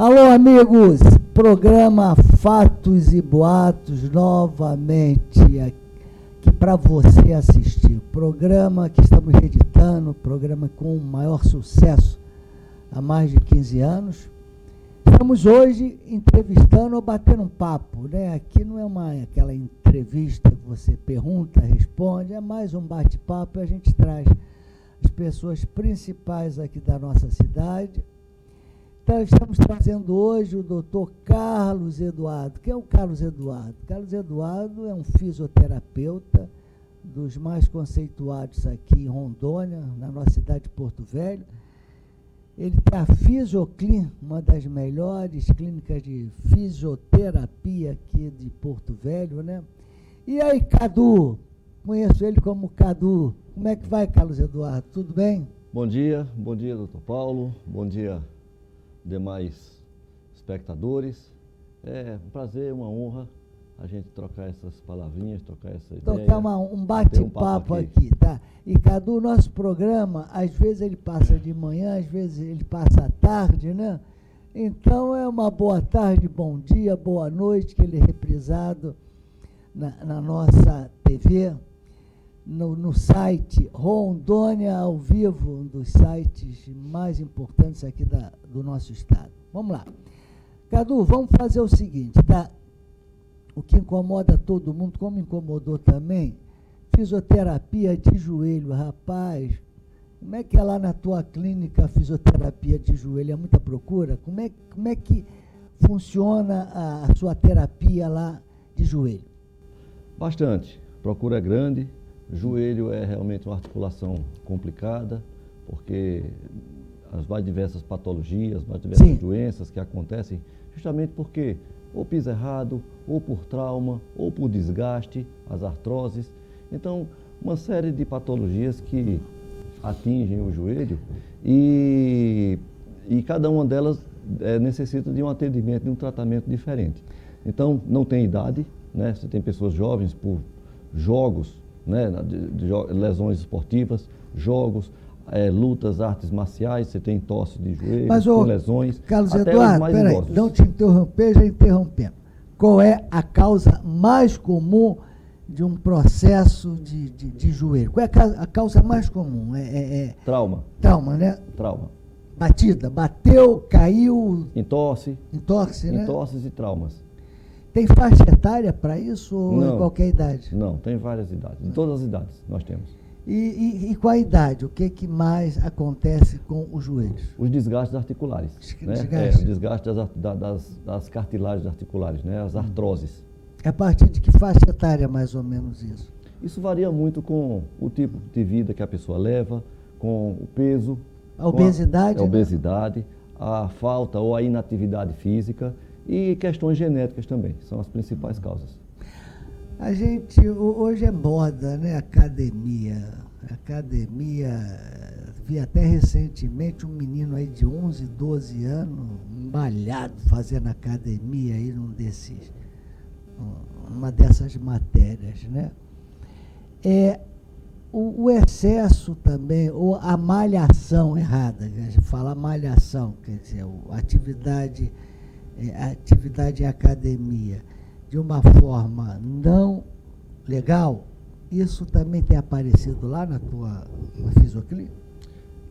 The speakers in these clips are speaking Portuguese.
Alô, amigos, programa Fatos e Boatos novamente aqui para você assistir. Programa que estamos reeditando, programa com maior sucesso há mais de 15 anos. Estamos hoje entrevistando ou batendo um papo, né? Aqui não é aquela entrevista que você pergunta, responde, é mais um bate-papo e a gente traz as pessoas principais aqui da nossa cidade. Então, estamos trazendo hoje o doutor Carlos Eduardo. Quem é o Carlos Eduardo? Carlos Eduardo é um fisioterapeuta dos mais conceituados aqui em Rondônia, na nossa cidade de Porto Velho. Ele tem a Fisioclin, uma das melhores clínicas de fisioterapia aqui de Porto Velho, né? E aí, Cadu? Conheço ele como Cadu. Como é que vai, Carlos Eduardo? Tudo bem? Bom dia, doutor Paulo. Bom dia, demais espectadores. É um prazer, uma honra a gente trocar essas palavrinhas, trocar essa ideia. Trocar um bate-papo aqui, tá? E, Cadu, nosso programa, às vezes ele passa de manhã, às vezes ele passa à tarde, né? Então é uma boa tarde, bom dia, boa noite, que ele é reprisado na nossa TV, no site Rondônia ao Vivo, um dos sites mais importantes aqui do nosso estado. Vamos lá. Cadu, vamos fazer o seguinte, tá? O que incomoda todo mundo, como incomodou também, fisioterapia de joelho, rapaz. Como é que é lá na tua clínica a fisioterapia de joelho? É muita procura? Como é que funciona a sua terapia lá de joelho? Bastante. Procura é grande. Joelho é realmente uma articulação complicada, porque as mais diversas patologias, as mais diversas doenças que acontecem, justamente porque ou pisa errado, ou por trauma, ou por desgaste, as artroses. Então, uma série de patologias que atingem o joelho e cada uma delas necessita de um atendimento, de um tratamento diferente. Então, não tem idade, né? Você tem pessoas jovens por jogos, né? Lesões esportivas, jogos, lutas, artes marciais, você tem tosse de joelho, com lesões. Carlos Eduardo, peraí, não te interromper, já interrompendo. Qual é a causa mais comum de um processo de joelho? Qual é a causa mais comum? Trauma. Trauma, né? Trauma. Batida, bateu, caiu. Entorse, né? Entorses e traumas. Tem faixa etária para isso ou não, em qualquer idade? Não, tem várias idades. Em todas as idades nós temos. E com a idade, o que mais acontece com os joelhos? Os desgastes articulares. Né? O desgaste das cartilagens articulares, né? As artroses. A partir de que faixa etária, mais ou menos, isso? Isso varia muito com o tipo de vida que a pessoa leva, com o peso. A obesidade? A obesidade, a falta ou a inatividade física e questões genéticas também, são as principais causas. A gente, hoje é moda, né? Academia, vi até recentemente um menino aí de 11, 12 anos, malhado, fazendo academia aí uma dessas matérias, né? O excesso também, ou a malhação errada, a gente fala malhação, quer dizer, atividade em academia, de uma forma não legal, isso também tem aparecido lá na Fisioclin?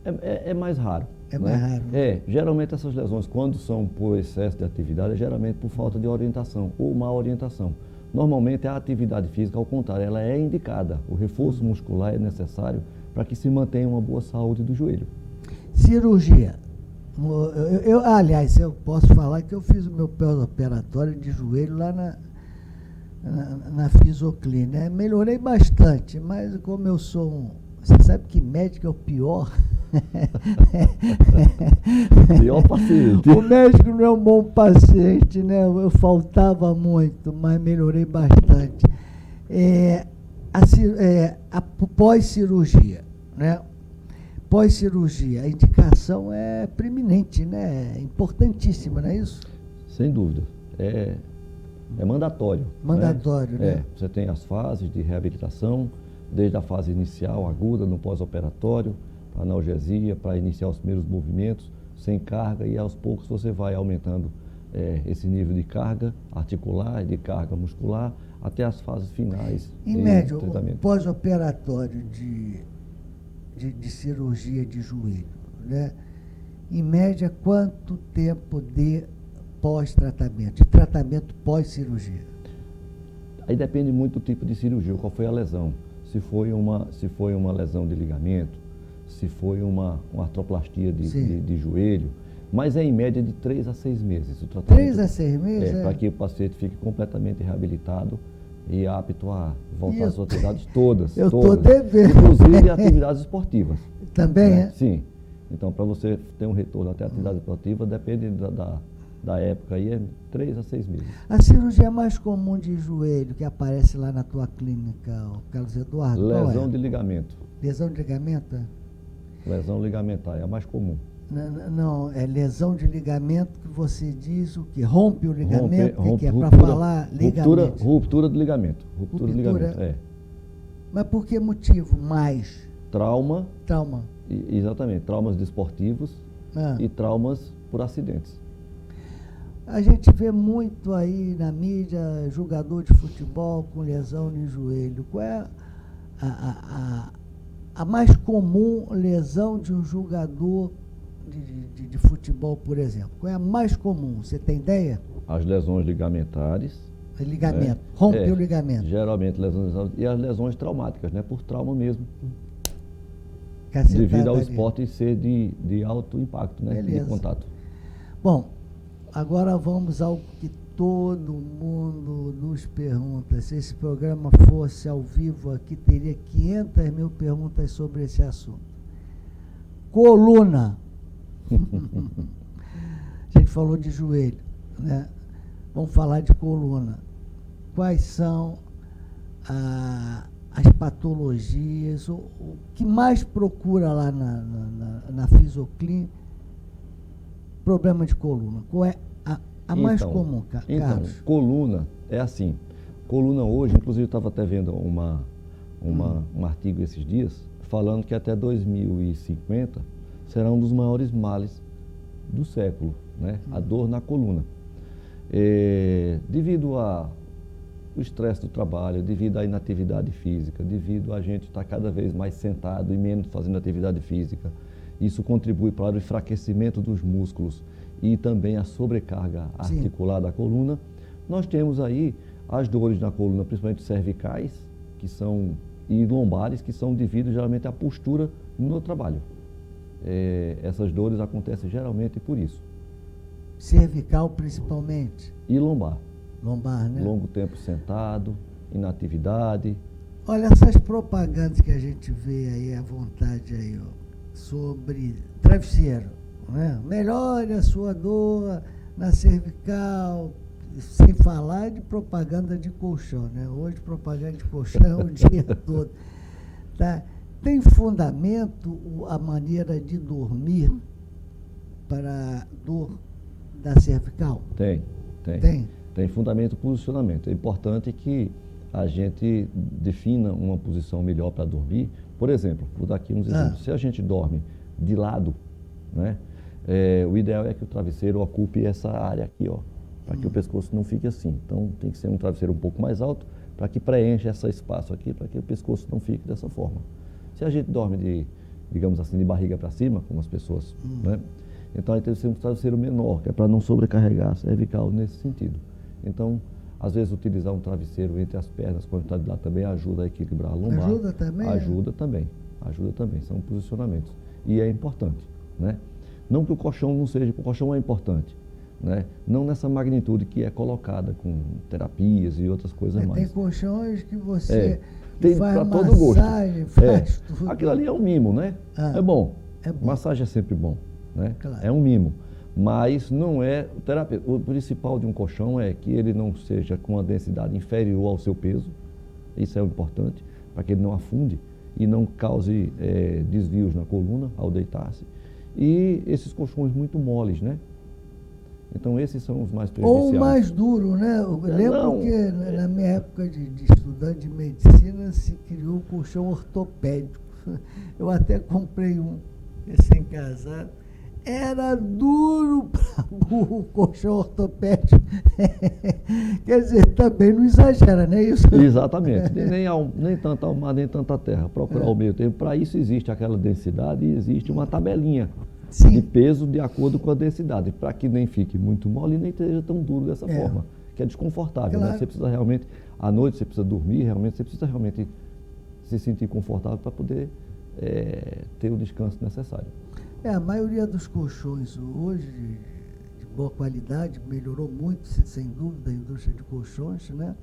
É mais raro. Mais raro. Né? Geralmente essas lesões, quando são por excesso de atividade, é geralmente por falta de orientação ou má orientação. Normalmente a atividade física, ao contrário, ela é indicada. O reforço muscular é necessário para que se mantenha uma boa saúde do joelho. Cirurgia. Aliás, eu posso falar que eu fiz o meu pós-operatório de joelho lá na Fisioclin, né? Melhorei bastante, mas como eu sou você sabe que médico é o pior? Pior paciente. O médico não é um bom paciente, né? Eu faltava muito, mas melhorei bastante. A pós-cirurgia, né? Pós-cirurgia, a indicação é preeminente, né? É importantíssima, não é isso? Sem dúvida. É mandatório. Mandatório, né? Você tem as fases de reabilitação, desde a fase inicial, aguda, no pós-operatório, para analgesia, para iniciar os primeiros movimentos, sem carga, e aos poucos você vai aumentando esse nível de carga articular, de carga muscular, até as fases finais. Em média, o pós-operatório de cirurgia de joelho, né? Em média, quanto tempo de pós-tratamento, de tratamento pós-cirurgia? Aí depende muito do tipo de cirurgia, qual foi a lesão. Se foi uma lesão de ligamento, se foi uma artroplastia de joelho, mas é em média de 3 a 6 meses o tratamento. 3 a 6 meses? Para que o paciente fique completamente reabilitado e apto a voltar às suas atividades todas. Eu estou devendo. Inclusive atividades esportivas. Também, é? Sim. Então, para você ter um retorno até a atividade esportiva, depende da época aí, é 3 a 6 meses. A cirurgia mais comum de joelho que aparece lá na tua clínica, Carlos Eduardo, lesão de ligamento. Lesão de ligamento? Lesão ligamentar, é a mais comum. Não, é lesão de ligamento que você diz o que? Rompe o ligamento, que é para ruptura, falar ligamento. Ruptura do ligamento. Ruptura do ligamento, Mas por que motivo mais? Trauma. Trauma. Exatamente, traumas desportivos e traumas por acidentes. A gente vê muito aí na mídia jogador de futebol com lesão no joelho. Qual é a mais comum lesão de um jogador de futebol, por exemplo? Qual é a mais comum? Você tem ideia? As lesões ligamentares. Ligamento, rompe o ligamento. Geralmente lesões, e as lesões traumáticas, né? Por trauma mesmo. Cacetada devido ao ali. esporte ser de alto impacto, né? De contato. Bom, agora vamos ao que todo mundo nos pergunta. Se esse programa fosse ao vivo aqui, teria 500 mil perguntas sobre esse assunto. Coluna. A gente falou de joelho, né? Vamos falar de coluna. Quais são as patologias, o que mais procura lá na Fisioclin? Problema de coluna. Qual é a mais comum, Carlos? Então, coluna é assim. Coluna hoje, inclusive eu estava até vendo um artigo esses dias, falando que até 2050 será um dos maiores males do século, né? A dor na coluna. Devido ao estresse do trabalho, devido à inatividade física, devido a gente estar cada vez mais sentado e menos fazendo atividade física, isso contribui para o enfraquecimento dos músculos e também a sobrecarga articular da coluna. Nós temos aí as dores na coluna, principalmente cervicais, e lombares, que são devido geralmente à postura no trabalho. Essas dores acontecem geralmente por isso. Cervical principalmente? E lombar. Lombar, né? Longo tempo sentado, inatividade. Olha essas propagandas que a gente vê aí à vontade aí, ó, sobre travesseiro, né? Melhore a sua dor na cervical, sem falar de propaganda de colchão, né? Hoje propaganda de colchão é o dia todo. Tá? Tem fundamento a maneira de dormir para dor da cervical? Tem. Tem fundamento posicionamento. É importante que a gente defina uma posição melhor para dormir. Por exemplo, vou dar aqui uns exemplos. Se a gente dorme de lado, né, o ideal é que o travesseiro ocupe essa área aqui, ó, para que o pescoço não fique assim. Então tem que ser um travesseiro um pouco mais alto para que preencha esse espaço aqui, para que o pescoço não fique dessa forma. Se a gente dorme digamos assim, de barriga para cima, como as pessoas, né, então aí tem que ser um travesseiro menor, que é para não sobrecarregar a cervical nesse sentido. Então, às vezes, utilizar um travesseiro entre as pernas, quando está de lado, também ajuda a equilibrar a lombar. Ajuda também? Ajuda também, são posicionamentos. E é importante, né? Não que o colchão não seja, o colchão é importante, né? Não nessa magnitude que é colocada com terapias e outras coisas mais. Tem colchões que você tem faz para todo gosto. Faz tudo. Aquilo ali é um mimo, né? É bom. Massagem é sempre bom, né? Claro. É um mimo. Mas não é o terapeuta. O principal de um colchão é que ele não seja com uma densidade inferior ao seu peso. Isso é o importante, para que ele não afunde e não cause desvios na coluna ao deitar-se. E esses colchões muito moles, né? Então esses são os mais prejudiciais. Ou mais duro, né? Eu lembro que na minha época de estudante de medicina se criou o colchão ortopédico. Eu até comprei um recém-casado. era duro para burro, colchão ortopédico. Quer dizer, também não exagera, não é isso? Exatamente. Nem tanta mar, nem tanta terra. Procurar o meio termo. Para isso existe aquela densidade e existe uma tabelinha de peso de acordo com a densidade, para que nem fique muito mole e nem esteja tão duro dessa forma, que é desconfortável. Claro. Né? Você precisa realmente, à noite você precisa dormir, realmente você precisa realmente se sentir confortável para poder ter o descanso necessário. A maioria dos colchões hoje, de boa qualidade, melhorou muito, sem dúvida, a indústria de colchões, né?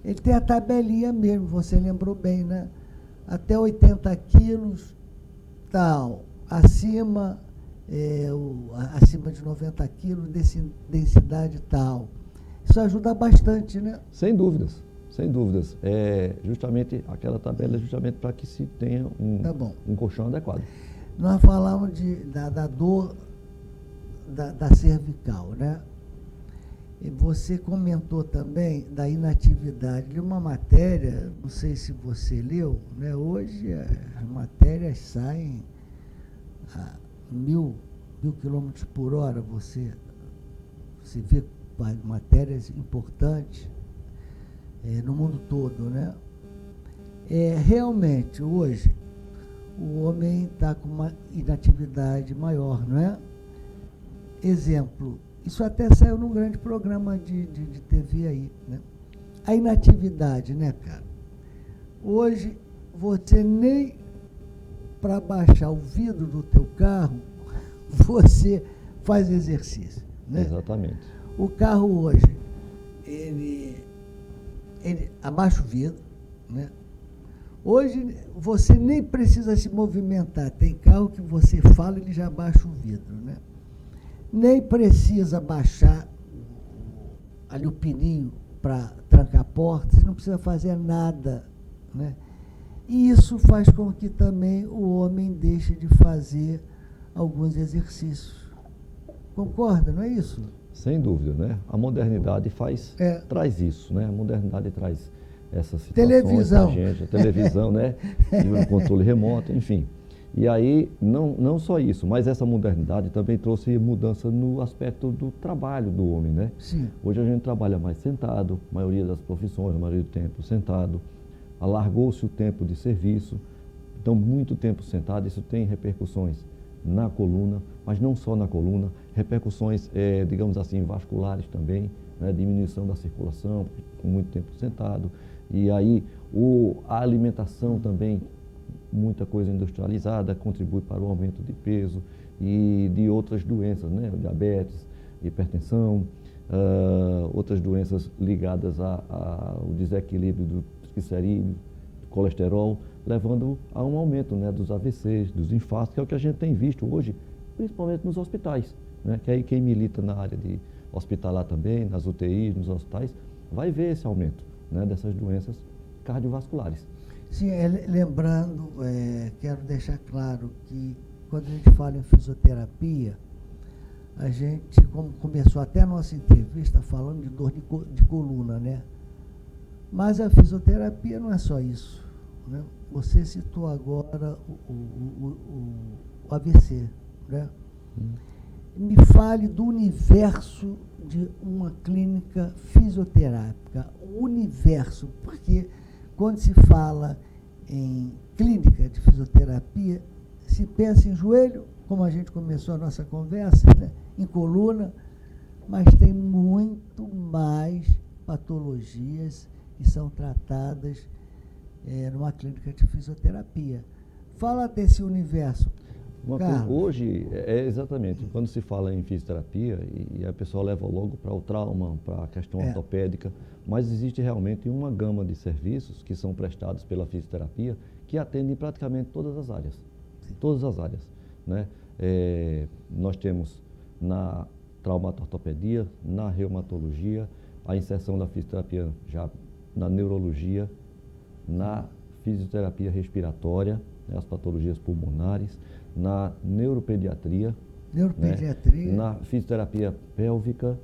Ele tem a tabelinha mesmo, você lembrou bem, né? Até 80 quilos, tal. Acima de 90 quilos, densidade tal. Isso ajuda bastante, né? Sem dúvidas, sem dúvidas. Justamente aquela tabela é justamente para que se tenha um colchão adequado. Nós falamos da dor da cervical, né? E você comentou também da inatividade. Li uma matéria, não sei se você leu, né? Hoje as matérias saem a 1.000 quilômetros por hora. Você vê matérias importantes no mundo todo, né? Realmente, hoje, o homem está com uma inatividade maior, não é? Exemplo, isso até saiu num grande programa de TV aí, né? A inatividade, né, cara? Hoje, você nem para baixar o vidro do teu carro, você faz exercício, né? Exatamente. O carro hoje, ele abaixa o vidro, né? Hoje você nem precisa se movimentar. Tem carro que você fala e ele já baixa o vidro, né? Nem precisa baixar ali o pininho para trancar a porta, você não precisa fazer nada, né? E isso faz com que também o homem deixe de fazer alguns exercícios. Concorda, não é isso? Sem dúvida, né? A modernidade traz isso, né? A modernidade traz essas situações pra gente, a televisão, né? E o controle remoto, enfim. E aí, não só isso, mas essa modernidade também trouxe mudança no aspecto do trabalho do homem, né? Sim. Hoje a gente trabalha mais sentado, a maioria das profissões, a maioria do tempo sentado, alargou-se o tempo de serviço, então muito tempo sentado, isso tem repercussões na coluna, mas não só na coluna, repercussões, digamos assim, vasculares também, né? Diminuição da circulação, com muito tempo sentado, e aí a alimentação também, muita coisa industrializada, contribui para o aumento de peso e de outras doenças, né? Diabetes, hipertensão, outras doenças ligadas ao desequilíbrio do triglicerídeo, do colesterol, levando a um aumento, né, dos AVCs, dos infartos, que é o que a gente tem visto hoje, principalmente nos hospitais, né? Que aí quem milita na área de hospitalar também, nas UTIs, nos hospitais, vai ver esse aumento, né, dessas doenças cardiovasculares. Sim, lembrando, quero deixar claro que quando a gente fala em fisioterapia, a gente, como começou até a nossa entrevista, falando de dor de coluna, né? Mas a fisioterapia não é só isso, né? Você citou agora o AVC, né? Me fale do universo de uma clínica fisioterápica, o universo, porque quando se fala em clínica de fisioterapia, se pensa em joelho, como a gente começou a nossa conversa, né? Em coluna, mas tem muito mais patologias que são tratadas numa clínica de fisioterapia. Fala desse universo. Hoje, exatamente, quando se fala em fisioterapia, e a pessoa leva logo para o trauma, para a questão ortopédica, mas existe realmente uma gama de serviços que são prestados pela fisioterapia que atendem praticamente todas as áreas. Sim. Todas as áreas, né? Nós temos na traumatortopedia, na reumatologia, a inserção da fisioterapia já na neurologia, na fisioterapia respiratória, né, as patologias pulmonares, na neuropediatria, né, na fisioterapia pélvica,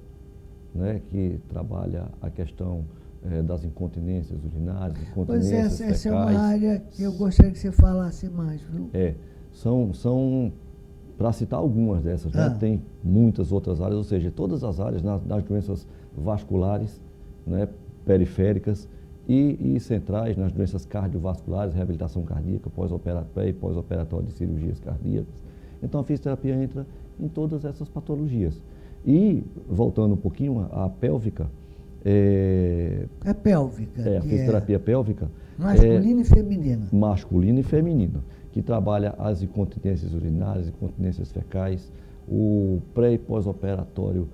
né, que trabalha a questão das incontinências urinárias, incontinências fecais. Essa é uma área que eu gostaria que você falasse mais, viu? São para citar algumas dessas, né? Tem muitas outras áreas, ou seja, todas as áreas das doenças vasculares, né? Periféricas e centrais, nas doenças cardiovasculares, reabilitação cardíaca, pré e pós-operatório de cirurgias cardíacas. Então, a fisioterapia entra em todas essas patologias. E, voltando um pouquinho, a pélvica... A pélvica. A fisioterapia pélvica... Masculina e feminina. Masculina e feminina, que trabalha as incontinências urinárias, incontinências fecais, o pré e pós-operatório,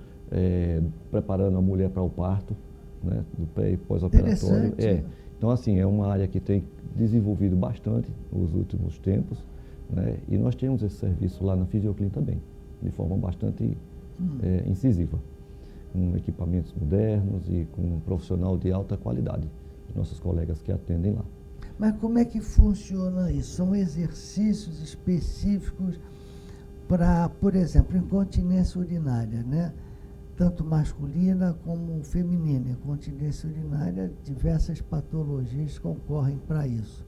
preparando a mulher para o parto, né, do pré e pós-operatório. Então, assim, é uma área que tem desenvolvido bastante nos últimos tempos, né, e nós temos esse serviço lá na Fisioclin também, de forma bastante incisiva, com equipamentos modernos e com um profissional de alta qualidade, nossos colegas que atendem lá. Mas como é que funciona isso? São exercícios específicos para, por exemplo, incontinência urinária, né? Tanto masculina como feminina. Incontinência urinária, diversas patologias concorrem para isso.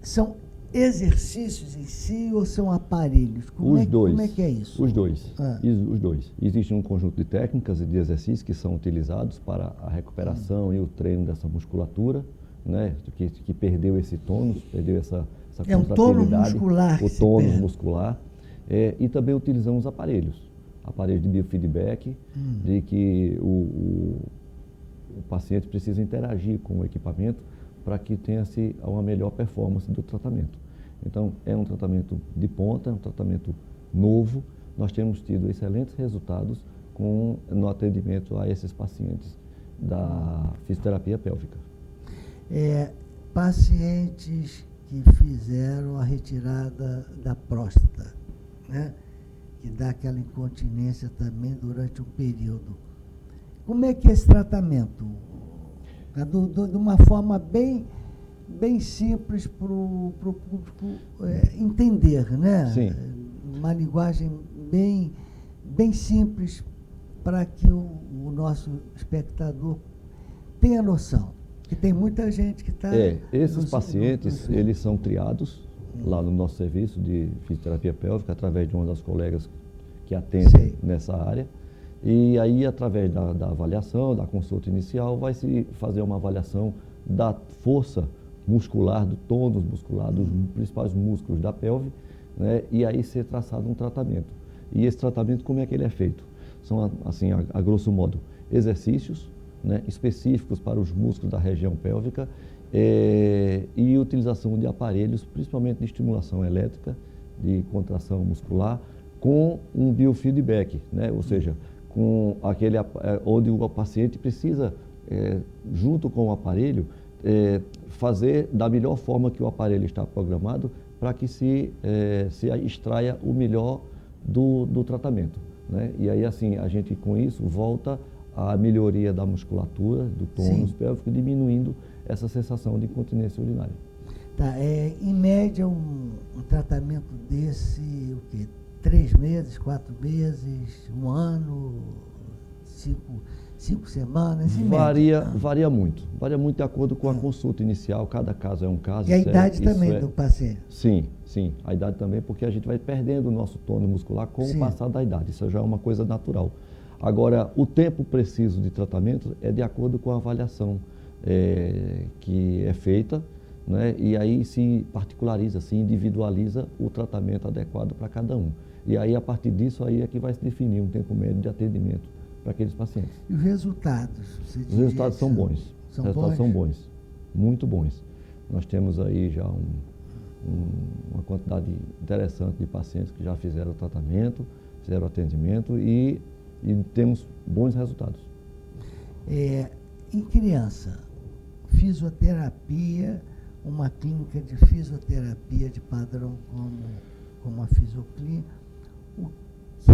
São exercícios em si ou são aparelhos? Como é que é isso? Os dois. Os dois. Existe um conjunto de técnicas e de exercícios que são utilizados para a recuperação e o treino dessa musculatura, né, que perdeu esse tônus, perdeu essa contratilidade. Um tônus muscular. O tônus muscular. E também utilizamos aparelhos de biofeedback, de que o paciente precisa interagir com o equipamento para que tenha-se uma melhor performance do tratamento. Então, é um tratamento de ponta, é um tratamento novo. Nós temos tido excelentes resultados no atendimento a esses pacientes da fisioterapia pélvica. Pacientes que fizeram a retirada da próstata, né? Que dá aquela incontinência também durante um período. Como é que é esse tratamento? De uma forma bem simples para o público entender, né? Sim. Uma linguagem bem simples para que o nosso espectador tenha noção. Que tem muita gente que está... Esses pacientes, eles são triados lá no nosso serviço de fisioterapia pélvica, através de uma das colegas que atendem nessa área. E aí, através da avaliação, da consulta inicial, vai se fazer uma avaliação da força muscular, do tônus muscular, dos principais músculos da pelve, né? E aí ser traçado um tratamento. E esse tratamento, como é que ele é feito? São, assim, a grosso modo, exercícios, né, específicos para os músculos da região pélvica e utilização de aparelhos, principalmente de estimulação elétrica, de contração muscular, com um biofeedback, né? Ou seja, com aquele onde o paciente precisa, junto com o aparelho, fazer da melhor forma que o aparelho está programado para que se extraia o melhor do tratamento, né? E aí, assim, a gente com isso volta à melhoria da musculatura, do tônus pélvico, diminuindo essa sensação de incontinência urinária. Tá, em média, um tratamento desse, o quê? 3 meses, 4 meses, 1 ano, 5 semanas? Varia muito de acordo com a consulta inicial, cada caso é um caso. E a idade também do paciente? Sim, a idade também, porque a gente vai perdendo o nosso tônus muscular com o passar da idade, isso já é uma coisa natural. Agora, o tempo preciso de tratamento é de acordo com a avaliação que é feita, né? E aí se particulariza, se individualiza o tratamento adequado para cada um. E aí, a partir disso, aí é que vai se definir um tempo médio de atendimento para aqueles pacientes. E os resultados? Os resultados são bons. Os resultados são bons, muito bons. Nós temos aí já uma quantidade interessante de pacientes que já fizeram o tratamento, fizeram o atendimento e temos bons resultados. Em criança, fisioterapia, uma clínica de fisioterapia de padrão como a Fisioclin, o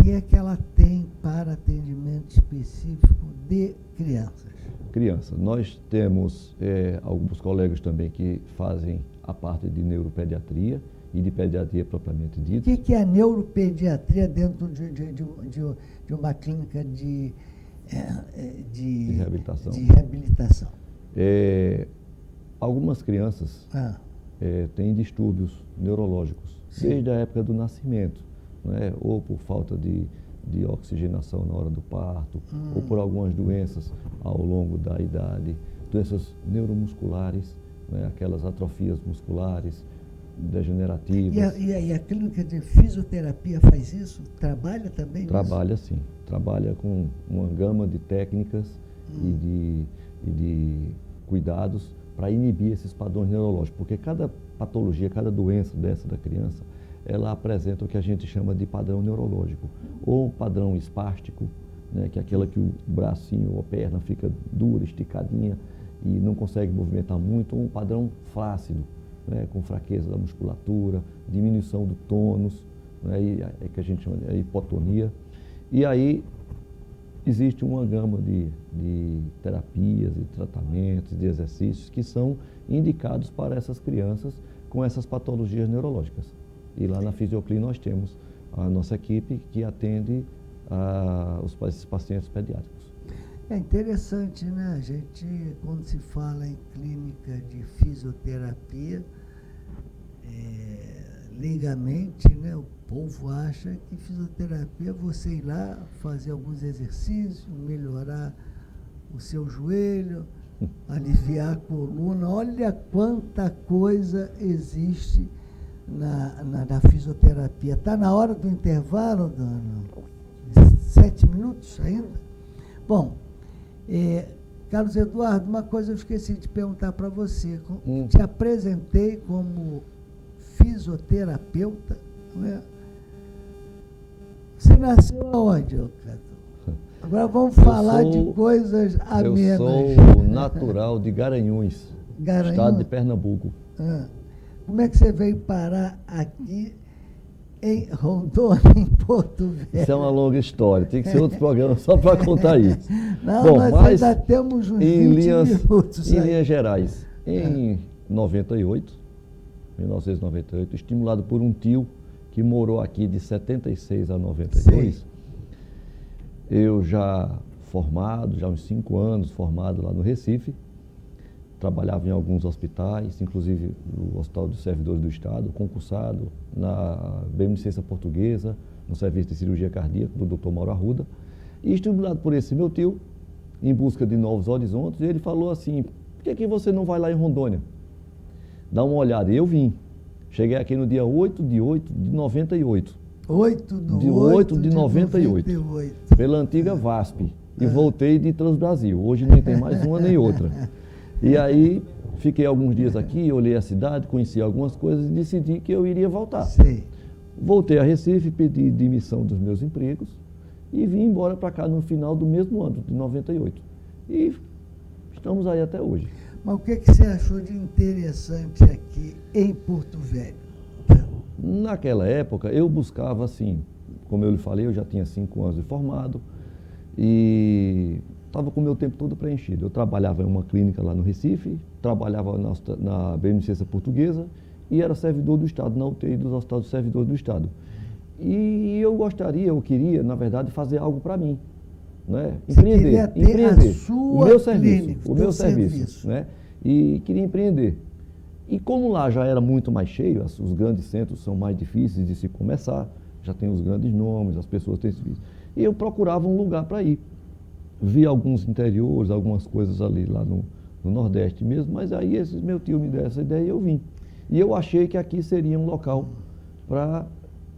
que é que ela tem para atendimento específico de crianças? Criança. Nós temos alguns colegas também que fazem a parte de neuropediatria e de pediatria propriamente dita. O que é a neuropediatria dentro de uma clínica de reabilitação? Algumas crianças têm distúrbios neurológicos desde a época do nascimento, né? Ou por falta de oxigenação na hora do parto, ou por algumas doenças ao longo da idade, doenças neuromusculares, né? Aquelas atrofias musculares, degenerativas. E a clínica de fisioterapia faz isso? Trabalha também Trabalha nisso? sim, trabalha com uma gama de técnicas e de cuidados para inibir esses padrões neurológicos, porque cada patologia, cada doença dessa da criança, ela apresenta o que a gente chama de padrão neurológico, ou padrão espástico, né, que é aquela que o bracinho ou a perna fica dura, esticadinha e não consegue movimentar muito, ou um padrão flácido, né, com fraqueza da musculatura, diminuição do tônus, né, é que a gente chama de hipotonia. E aí existe uma gama de terapias, de tratamentos, de exercícios que são indicados para essas crianças com essas patologias neurológicas. E lá na Fisioclin nós temos a nossa equipe que atende esses pacientes pediátricos. É interessante, né? A gente, quando se fala em clínica de fisioterapia, leigamente, né, o povo acha que fisioterapia é você ir lá, fazer alguns exercícios, melhorar o seu joelho, aliviar a coluna. Olha quanta coisa existe na fisioterapia. Está na hora do intervalo, dona? 7 minutos ainda? Bom, Carlos Eduardo, uma coisa eu esqueci de perguntar para você. Te apresentei como fisioterapeuta, não é? Você nasceu aonde, Carlos? Agora vamos falar de coisas amenas. Eu sou natural de Garanhuns, estado de Pernambuco. Como é que você veio parar aqui em Rondônia, em Porto Velho? Isso é uma longa história, tem que ser outro programa só para contar isso. Não, bom, nós ainda temos uns 20 minutos. Em linhas gerais, em 1998, estimulado por um tio que morou aqui de 76 a 92, sim, eu já formado, já uns 5 anos formado lá no Recife, trabalhava em alguns hospitais, inclusive no Hospital dos Servidores do Estado, concursado na Beneficência Portuguesa, no Serviço de Cirurgia Cardíaca do Dr. Mauro Arruda, e estimulado por esse meu tio, em busca de novos horizontes, ele falou assim: por que você não vai lá em Rondônia? Dá uma olhada. E eu vim. Cheguei aqui no dia 8 de 8 de 98. 8 de 98. Pela antiga VASP. E voltei de Transbrasil. Hoje nem tem mais uma nem outra. E aí, fiquei alguns dias aqui, olhei a cidade, conheci algumas coisas e decidi que eu iria voltar. Sim. Voltei a Recife, pedi demissão dos meus empregos e vim embora para cá no final do mesmo ano, de 98. E estamos aí até hoje. Mas o que você achou de interessante aqui em Porto Velho? Naquela época, eu buscava, assim, como eu lhe falei, eu já tinha 5 anos de formado e estava com o meu tempo todo preenchido. Eu trabalhava em uma clínica lá no Recife, trabalhava na Beneficência Portuguesa e era servidor do Estado, na UTI dos Hospitais Servidores do Estado. E eu queria, na verdade, fazer algo para mim. Né? Empreender o meu serviço, né? E queria empreender. E como lá já era muito mais cheio, os grandes centros são mais difíceis de se começar, já tem os grandes nomes, as pessoas têm serviço. E eu procurava um lugar para ir. Vi alguns interiores, algumas coisas ali lá no Nordeste mesmo, mas aí meu tio me deu essa ideia e eu vim. E eu achei que aqui seria um local para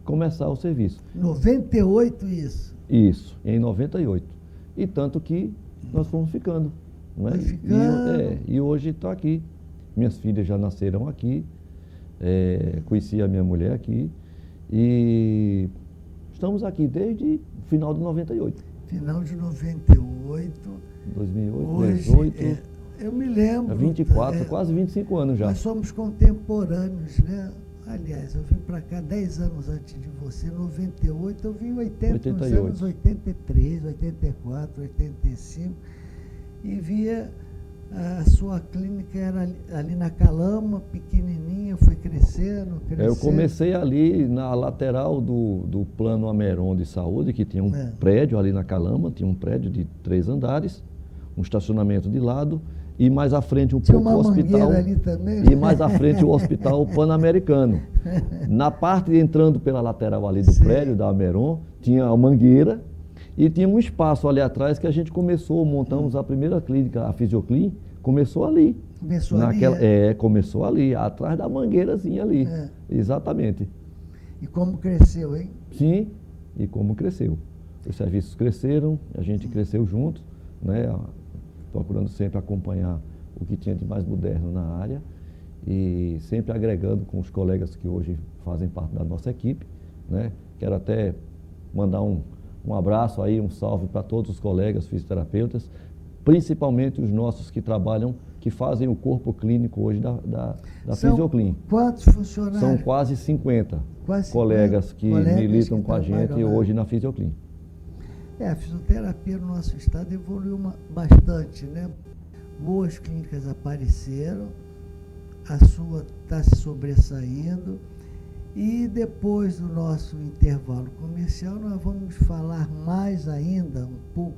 começar o serviço. 98 isso? Isso, em 98. E tanto que nós fomos ficando. Né? E hoje está aqui. Minhas filhas já nasceram aqui, conheci a minha mulher aqui e estamos aqui desde o final de 98. Final de 98. 2008, hoje, 18. Eu me lembro. 24, quase 25 anos já. Nós somos contemporâneos, né? Aliás, eu vim para cá 10 anos antes de você, 98, eu vim em 88. Nos anos 83, 84, 85, e via a sua clínica era ali na Calama, pequenininha, foi crescendo. Eu comecei ali na lateral do Plano Ameron de Saúde, que tinha um prédio ali na Calama, tinha um prédio de 3 andares, um estacionamento de lado, e mais à frente Tinha uma mangueira ali também. E mais à frente o Hospital Pan-Americano. Na parte entrando pela lateral ali do prédio da Ameron, tinha a mangueira e tinha um espaço ali atrás que a gente montamos a primeira clínica, a Fisioclin, começou ali. Começou ali? Começou ali, atrás da mangueirazinha ali. Exatamente. E como cresceu, hein? Sim, e como cresceu. Os serviços cresceram, a gente cresceu junto, né? Procurando sempre acompanhar o que tinha de mais moderno na área e sempre agregando com os colegas que hoje fazem parte da nossa equipe, né? Quero até mandar um abraço aí, um salve para todos os colegas fisioterapeutas, principalmente os nossos que trabalham, que fazem o corpo clínico hoje da Fisioclin. Quantos funcionários? São quase 50 colegas que militam com a gente hoje na Fisioclin. A fisioterapia no nosso estado evoluiu bastante, né? Boas clínicas apareceram, a sua está se sobressaindo e depois do nosso intervalo comercial nós vamos falar mais ainda um pouco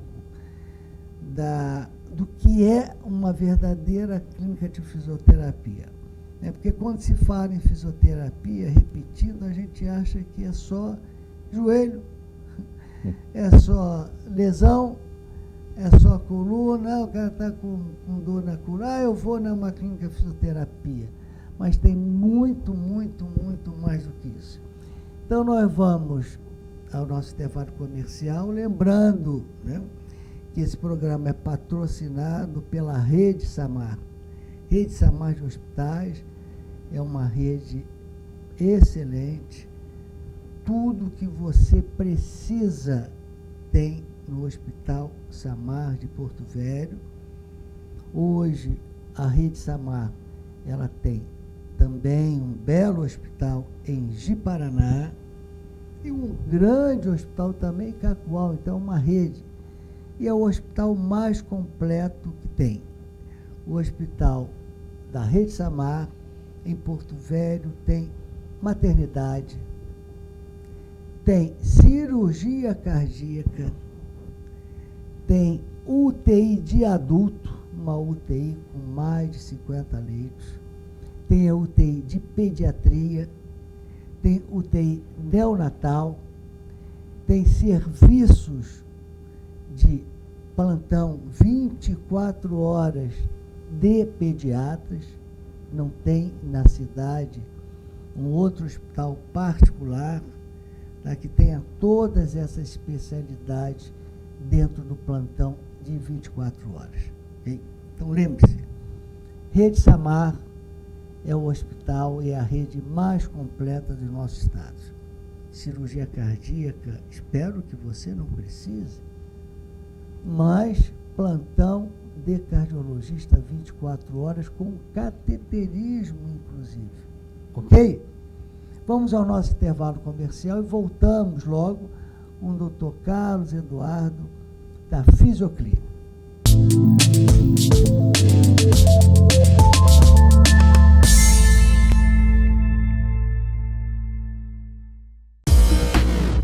do que é uma verdadeira clínica de fisioterapia. Porque quando se fala em fisioterapia, repetindo, a gente acha que é só joelho, é só lesão, é só coluna, o cara está com dor na coluna, eu vou numa clínica de fisioterapia. Mas tem muito, muito, muito mais do que isso. Então nós vamos ao nosso intervalo comercial, lembrando, né, que esse programa é patrocinado pela Rede Samar. Rede Samar de Hospitais é uma rede excelente. Tudo que você precisa tem no Hospital Samar de Porto Velho. Hoje, a Rede Samar, ela tem também um belo hospital em Ji-Paraná e um grande hospital também em Cacoal. Então, é uma rede. E é o hospital mais completo que tem. O hospital da Rede Samar, em Porto Velho, tem maternidade, tem cirurgia cardíaca, tem UTI de adulto, uma UTI com mais de 50 leitos, tem a UTI de pediatria, tem UTI neonatal, tem serviços de plantão 24 horas de pediatras. Não tem na cidade um outro hospital particular, tá, que tenha todas essas especialidades dentro do plantão de 24 horas. Okay? Então, lembre-se, Rede Samar é o hospital e a rede mais completa do nosso estado. Cirurgia cardíaca, espero que você não precise, mas plantão de cardiologista 24 horas com cateterismo, inclusive. Ok? Vamos ao nosso intervalo comercial e voltamos logo com o Dr. Carlos Eduardo, da Fisioclin.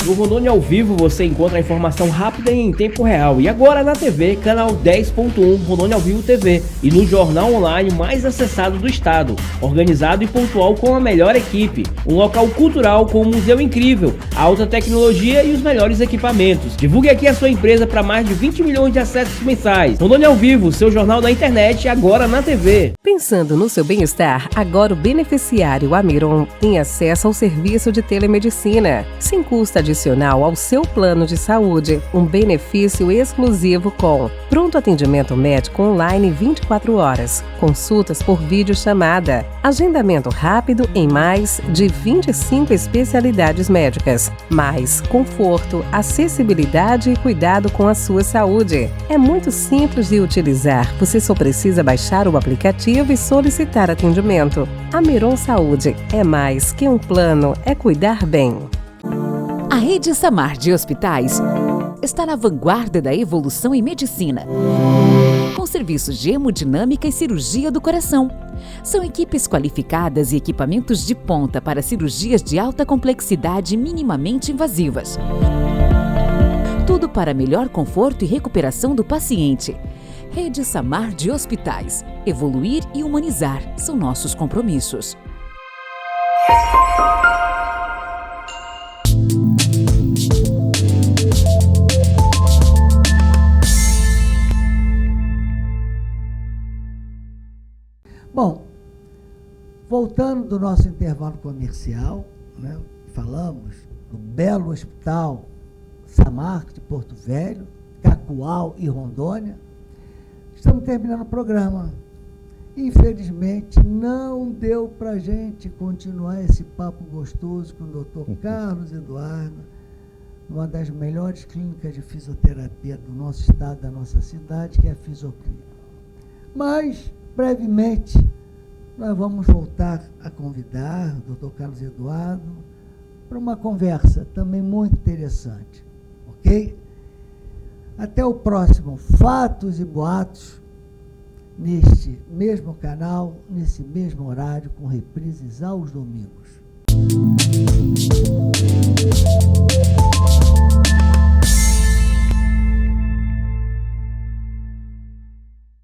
No Rondônia ao Vivo você encontra a informação rápida e em tempo real. E agora na TV, canal 10.1 Rondônia ao Vivo TV. E no jornal online mais acessado do estado. Organizado e pontual com a melhor equipe. Um local cultural com um museu incrível, alta tecnologia e os melhores equipamentos. Divulgue aqui a sua empresa para mais de 20 milhões de acessos mensais. Rondônia ao Vivo, seu jornal da internet, agora na TV. Pensando no seu bem-estar, agora o beneficiário Ameron tem acesso ao serviço de telemedicina, sem custo adicional ao seu plano de saúde, um benefício exclusivo com pronto atendimento médico online 24 horas, consultas por videochamada, agendamento rápido em mais de 25 especialidades médicas, mais conforto, acessibilidade e cuidado com a sua saúde. É muito simples de utilizar, você só precisa baixar o aplicativo e solicitar atendimento. Ameron Saúde é mais que um plano, é cuidar bem. A Rede Samar de Hospitais está na vanguarda da evolução em medicina, com serviços de hemodinâmica e cirurgia do coração. São equipes qualificadas e equipamentos de ponta para cirurgias de alta complexidade minimamente invasivas. Tudo para melhor conforto e recuperação do paciente. Rede Samar de Hospitais. Evoluir e humanizar são nossos compromissos. Bom, voltando do nosso intervalo comercial, né, falamos do belo hospital Samar de Porto Velho, Cacoal e Rondônia. Estamos terminando o programa. Infelizmente, não deu para a gente continuar esse papo gostoso com o Dr. Carlos Eduardo, numa das melhores clínicas de fisioterapia do nosso estado, da nossa cidade, que é a Fisioclínica. Mas, brevemente, nós vamos voltar a convidar o Dr. Carlos Eduardo para uma conversa também muito interessante, ok? Até o próximo Fatos e Boatos, neste mesmo canal, nesse mesmo horário, com reprises aos domingos.